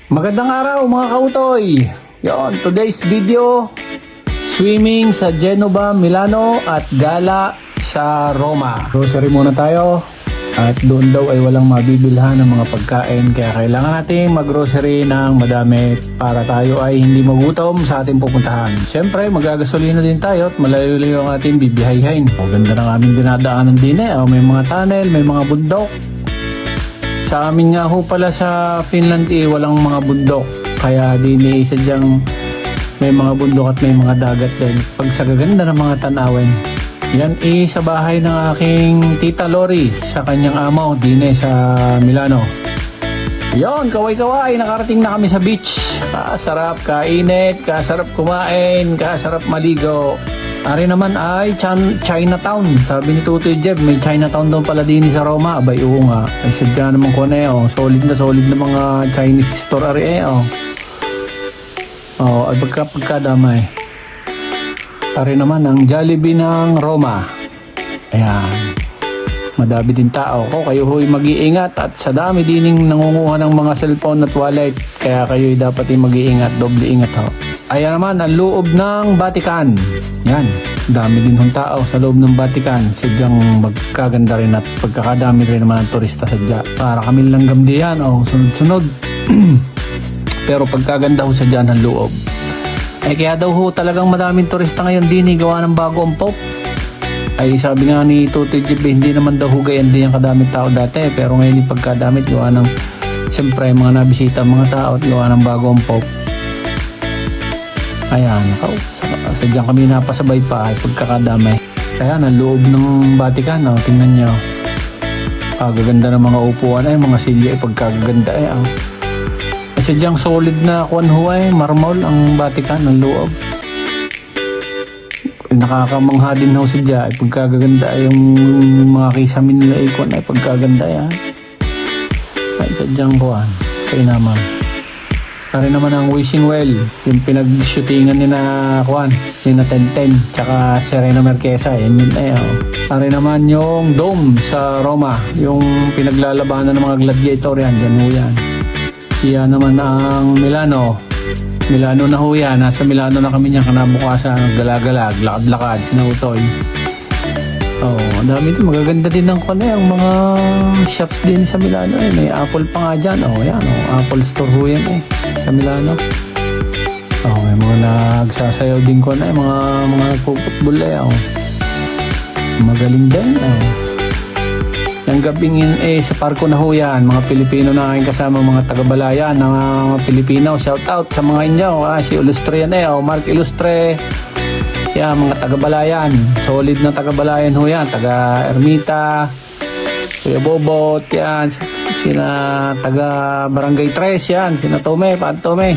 Magandang araw mga kautoy! Yon, today's video, swimming sa Genova, Milano at gala sa Roma. Grocery muna tayo at doon daw ay walang mabibilhan ng mga pagkain kaya kailangan natin mag-grocery ng madami para tayo ay hindi magutom sa ating pupuntahan. Siyempre magagasolina din tayo at malayo-layo ang ating bibihayin. Ganda ng aming dinadaanan din may mga tunnel, may mga bundok. Sa amin nga ho pala sa Finland walang mga bundok. Kaya din sadyang may mga bundok at may mga dagat din. Pag sa gaganda ng mga tanawin. Yan sa bahay ng aking tita Lori sa kanyang amo din sa Milano. Yon, kaway-kaway, nakarating na kami sa beach. Kasarap kainit, kasarap kumain, kasarap maligo. Ari naman ay Chinatown. Sabi ni Tutoy Jeb, may Chinatown daw pala din sa Roma. Abay, oo nga. Ay sadya naman ko na solid na mga Chinese store ari ay pagkadamay. Ari naman ang Jollibee ng Roma. Ayan. Madami din tao ko. Kayo ho'y mag-iingat at sa dami dining nangunguha ng mga cellphone at wallet. Kaya kayo'y dapat mag-iingat. Doble ingat ho. Ayan naman ang loob ng Vatican. Yan. Dami din hong tao sa loob ng Vatican. Sadyang magkaganda rin at pagkakadami rin naman ang turista sadya. Para kami langgam diyan. Sunod-sunod. Pero pagkaganda ho sadya ng loob. Kaya daw ho talagang madaming turista ngayon din gawa ng bago ang Pope. Ay sabi nga ni Tutoy Jib, hindi naman daw hugayan din yung kadamit tao dati. Pero ngayon yung pagkadamit gawa ng siyempre mga nabisita mga tao at gawa ng bago ang Pope. Ayan, sadyang kami napasabay pa ay pagkakadamay. Ayan, ang loob ng Vatican, tingnan nyo. Gaganda ng mga upuan mga silya ay pagkaganda sadyang solid na marmol ang Vatican, ang loob. Nakakamangha din ho sadya ay pagkaganda yung mga kisamin nila ay pagkaganda ay sadyang kaya naman. Pare naman ang wishing well, yung pinag-shootingan ni na Tenten tsaka Serena Marquesa Pare naman yung dome sa Roma, yung pinaglalabanan ng mga gladiator yan. Siya naman ang Milano na ho yan. Nasa Milano na kami niyan kanabukasan. Galagalag, lakad-lakad, sinautoy. Ang dami din. Magaganda din ng ang mga shops din sa Milano. May Apple pa nga dyan. Apple store ho yan sa Milano. May mga nagsasayaw din mga nagpuputbol magaling din. Yung gabing sa parko na ho yan, mga Pilipino na aking kasama, mga taga-balayan ng mga Pilipino. Shout out sa mga inyo, si Ilustre yan Mark Ilustre. Yan, mga taga-balayan, solid na taga-balayan ho yan, taga-Ermita, Kuya Bobot, yan, sina taga-Barangay 3 yan, sina Tome, Pantome.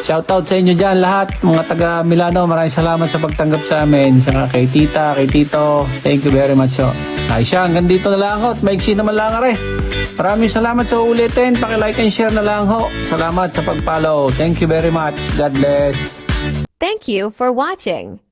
Shout out sa inyo dyan lahat, mga taga-Milano, maraming salamat sa pagtanggap sa amin, saka kay tita, kay tito, thank you very much Ay siya, hanggang dito na lang ho. Maiksi naman lang Maraming salamat sa ulitin. Paki-like and share na lang ho. Salamat sa pag-follow. Thank you very much. God bless. Thank you for watching.